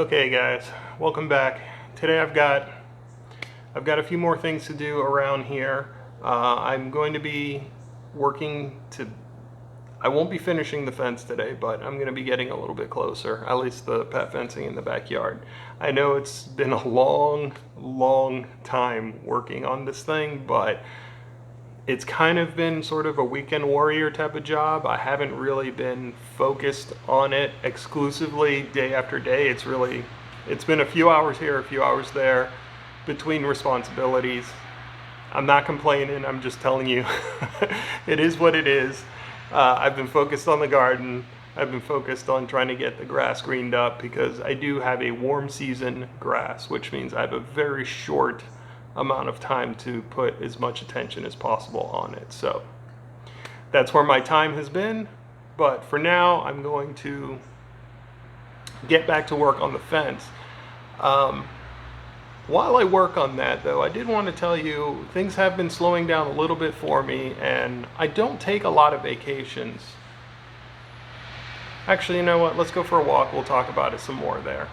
Okay guys, welcome back. Today I've got a few more things to do around here. I'm going to be working to, I won't be finishing the fence today, but I'm going to be getting a little bit closer, at least the pet fencing in the backyard. I know it's been a long time working on this thing, but it's kind of been sort of a weekend warrior type of job. I haven't really been focused on it exclusively day after day. It's been a few hours here, a few hours there between responsibilities. I'm not complaining, I'm just telling you it is what it is. I've been focused on the garden. I've been focused on trying to get the grass greened up because I do have a warm season grass, which means I have a very short amount of time to put as much attention as possible on it. So that's where my time has been, but for now I'm going to get back to work on the fence. While I work on that though, I did want to tell you things have been slowing down a little bit for me, and I don't take a lot of vacations. Actually, you know what, let's go for a walk, we'll talk about it some more there.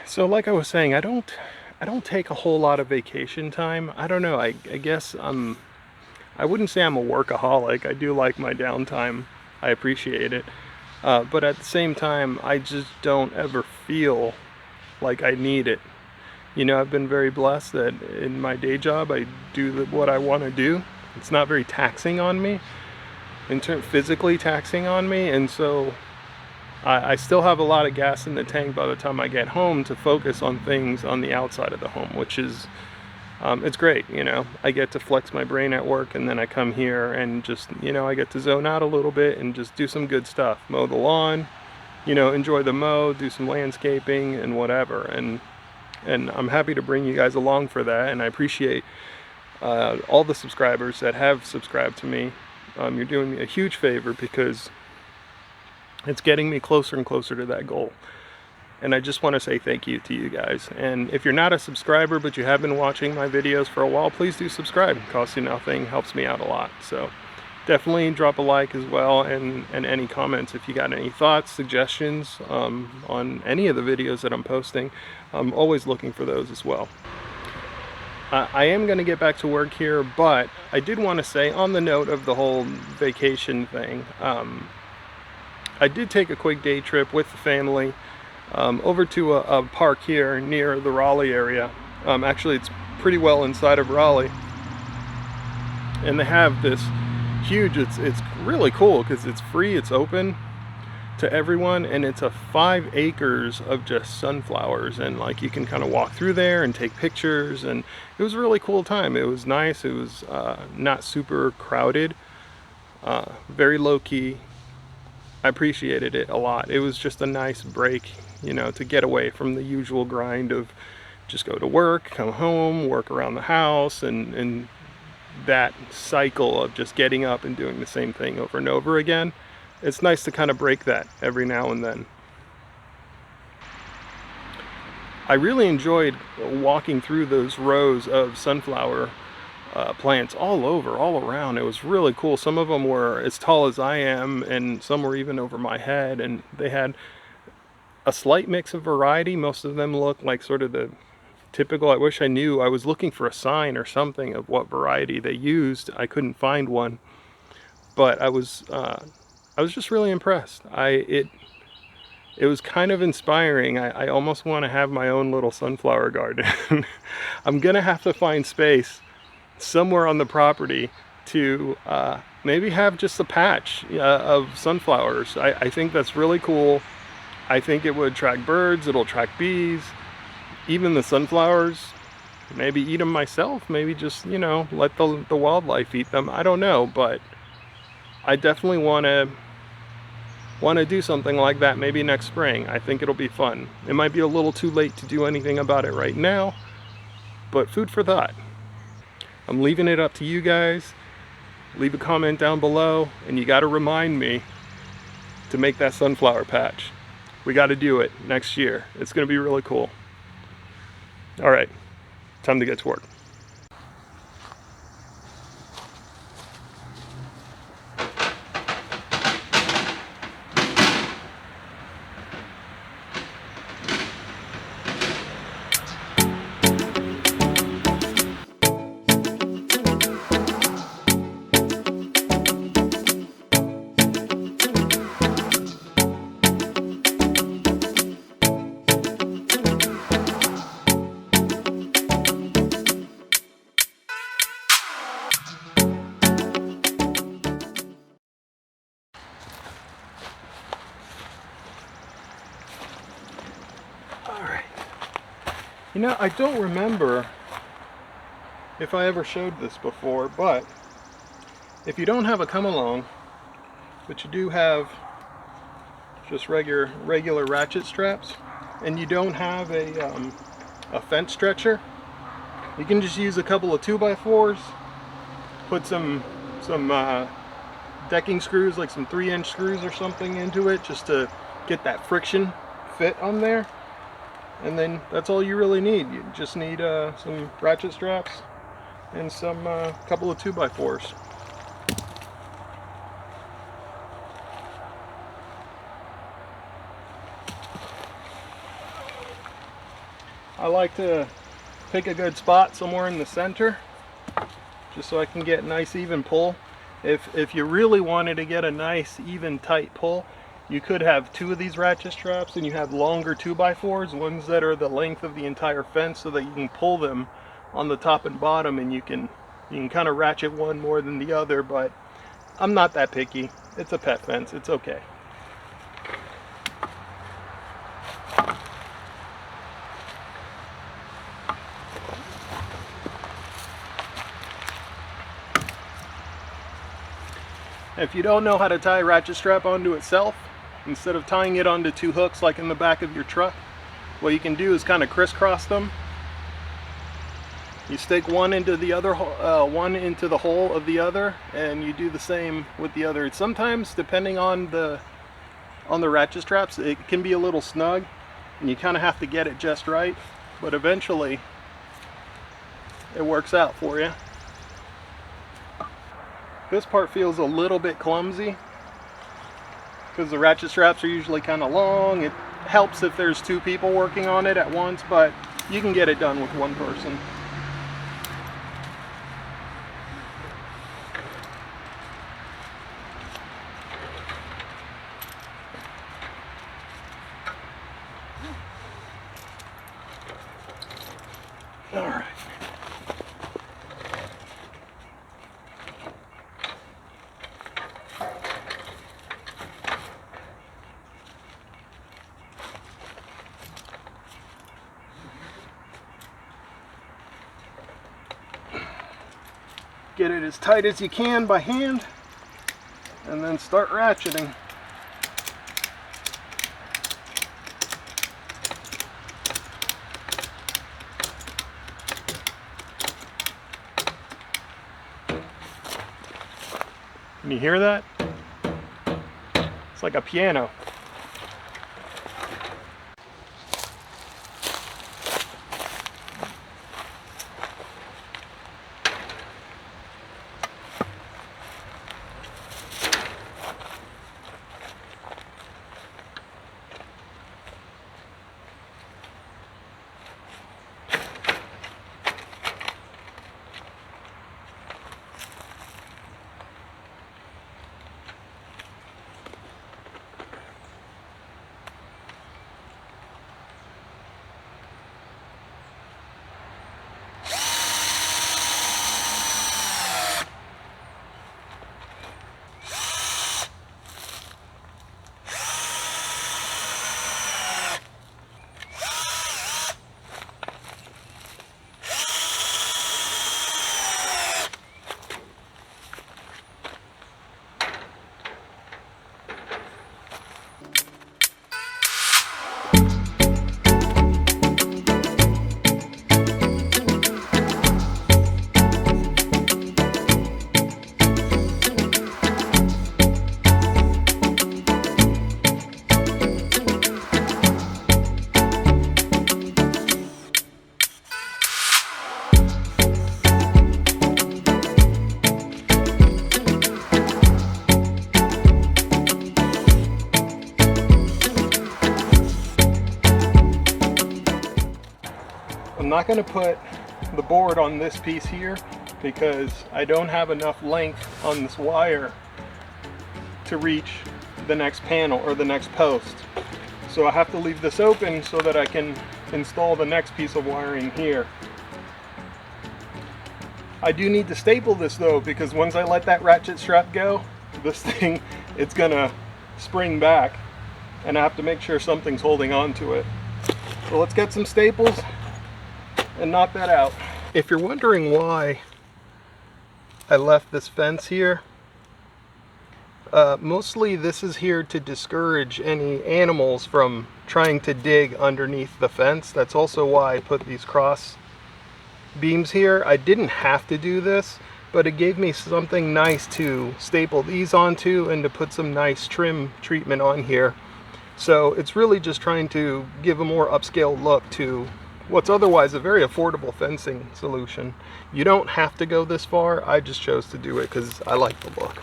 So like I was saying, I don't take a whole lot of vacation time. I don't know, I guess I wouldn't say I'm a workaholic. I do like my downtime. I appreciate it. But at the same time, I just don't ever feel like I need it. You know, I've been very blessed that in my day job, I do what I want to do. It's not very taxing on me, physically taxing on me, and so I still have a lot of gas in the tank by the time I get home to focus on things on the outside of the home, which is, it's great, you know. I get to flex my brain at work, and then I come here and just, you know, I get to zone out a little bit and just do some good stuff. Mow the lawn, you know, enjoy the mow, do some landscaping and whatever. And I'm happy to bring you guys along for that, and I appreciate all the subscribers that have subscribed to me. You're doing me a huge favor because it's getting me closer and closer to that goal. And I just want to say thank you to you guys. And if you're not a subscriber but you have been watching my videos for a while, please do subscribe. It costs you nothing, helps me out a lot. So definitely drop a like as well, and any comments if you got any thoughts, suggestions on any of the videos that I'm posting. I'm always looking for those as well. I am going to get back to work here, but I did want to say, on the note of the whole vacation thing, I did take a quick day trip with the family over to a park here near the Raleigh area. Actually, it's pretty well inside of Raleigh, and they have this huge, it's really cool because it's free, it's open to everyone, and it's 5 acres of just sunflowers, and like you can kind of walk through there and take pictures, and it was a really cool time. It was nice. It was not super crowded, very low-key. I appreciated it a lot. It was just a nice break, you know, to get away from the usual grind of just go to work, come home, work around the house, and that cycle of just getting up and doing the same thing over and over again. It's nice to kind of break that every now and then. I really enjoyed walking through those rows of sunflower plants all around. It was really cool. Some of them were as tall as I am, and some were even over my head, and they had a slight mix of variety. Most of them looked like sort of the typical. I wish I knew. I was looking for a sign or something of what variety they used. I couldn't find one, but I was just really impressed. It was kind of inspiring. I almost want to have my own little sunflower garden. I'm gonna have to find space somewhere on the property to maybe have just a patch of sunflowers. I think that's really cool. I think it would attract birds, it'll attract bees, even the sunflowers. Maybe eat them myself, maybe just, you know, let the wildlife eat them. I don't know, but I definitely want to do something like that maybe next spring. I think it'll be fun. It might be a little too late to do anything about it right now, but food for thought. I'm leaving it up to you guys. Leave a comment down below, and you got to remind me to make that sunflower patch. We got to do it next year. It's going to be really cool. All right, time to get to work. You know, I don't remember if I ever showed this before, but if you don't have a come along, but you do have just regular ratchet straps, and you don't have a fence stretcher, you can just use a couple of 2x4s, put some decking screws, like some 3-inch screws or something into it, just to get that friction fit on there. And then that's all you really need. You just need some ratchet straps and some couple of 2x4s. I like to pick a good spot somewhere in the center, just so I can get nice even pull. If you really wanted to get a nice even tight pull, you could have 2 of these ratchet straps, and you have longer 2x4s, ones that are the length of the entire fence, so that you can pull them on the top and bottom, and you can kind of ratchet one more than the other. But I'm not that picky. It's a pet fence, it's okay. If you don't know how to tie a ratchet strap onto itself, instead of tying it onto 2 hooks like in the back of your truck, what you can do is kind of crisscross them. You stick one into the other, one into the hole of the other, and you do the same with the other. Sometimes, depending on the ratchet straps, it can be a little snug, and you kind of have to get it just right. But eventually, it works out for you. This part feels a little bit clumsy because the ratchet straps are usually kind of long. It helps if there's 2 people working on it at once, but you can get it done with 1 person. All right. Get it as tight as you can by hand, and then start ratcheting. Can you hear that? It's like a piano. I'm not going to put the board on this piece here because I don't have enough length on this wire to reach the next panel or the next post. So I have to leave this open so that I can install the next piece of wiring here. I do need to staple this though, because once I let that ratchet strap go, this thing, it's gonna spring back, and I have to make sure something's holding on to it. So let's get some staples and knock that out. If you're wondering why I left this fence here, mostly this is here to discourage any animals from trying to dig underneath the fence. That's also why I put these cross beams here. I didn't have to do this, but it gave me something nice to staple these onto and to put some nice trim treatment on here. So it's really just trying to give a more upscale look to what's otherwise a very affordable fencing solution. You don't have to go this far. I just chose to do it because I like the look.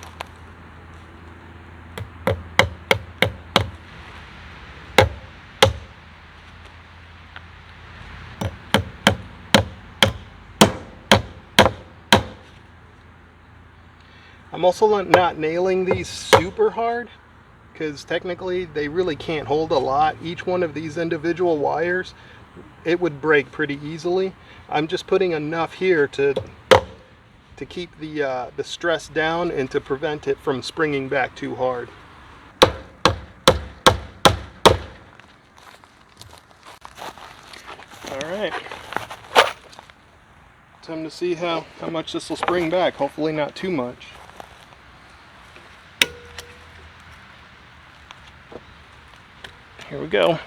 I'm also not nailing these super hard because technically they really can't hold a lot. Each one of these individual wires, it would break pretty easily. I'm just putting enough here to keep the stress down and to prevent it from springing back too hard. All right, time to see how much this will spring back. Hopefully not too much. Here we go.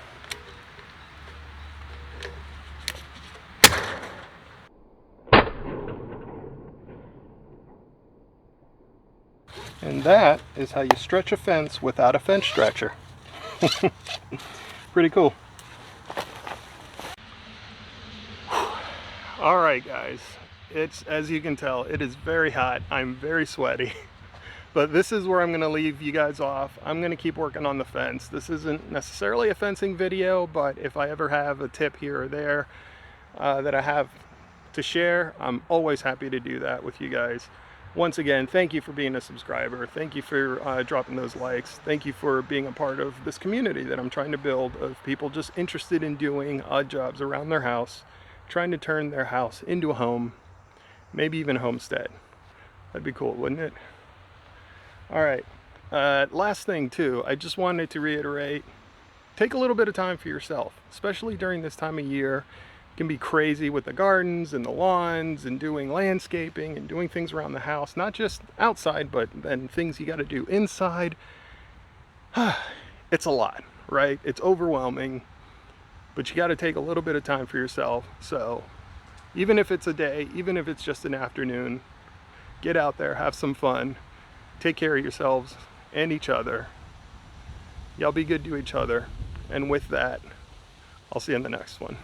And that is how you stretch a fence without a fence stretcher. Pretty cool. All right, guys. It's, as you can tell, it is very hot. I'm very sweaty. But this is where I'm going to leave you guys off. I'm going to keep working on the fence. This isn't necessarily a fencing video, but if I ever have a tip here or there that I have to share, I'm always happy to do that with you guys. Once again, thank you for being a subscriber. Thank you for dropping those likes. Thank you for being a part of this community that I'm trying to build of people just interested in doing odd jobs around their house, trying to turn their house into a home, maybe even a homestead. That'd be cool, wouldn't it? All right, last thing too, I just wanted to reiterate, take a little bit of time for yourself, especially during this time of year. It can be crazy with the gardens and the lawns and doing landscaping and doing things around the house, not just outside, but then things you got to do inside. It's a lot, right? It's overwhelming, but you got to take a little bit of time for yourself. So even if it's a day, even if it's just an afternoon, get out there, have some fun. Take care of yourselves and each other. Y'all be good to each other. And with that, I'll see you in the next one.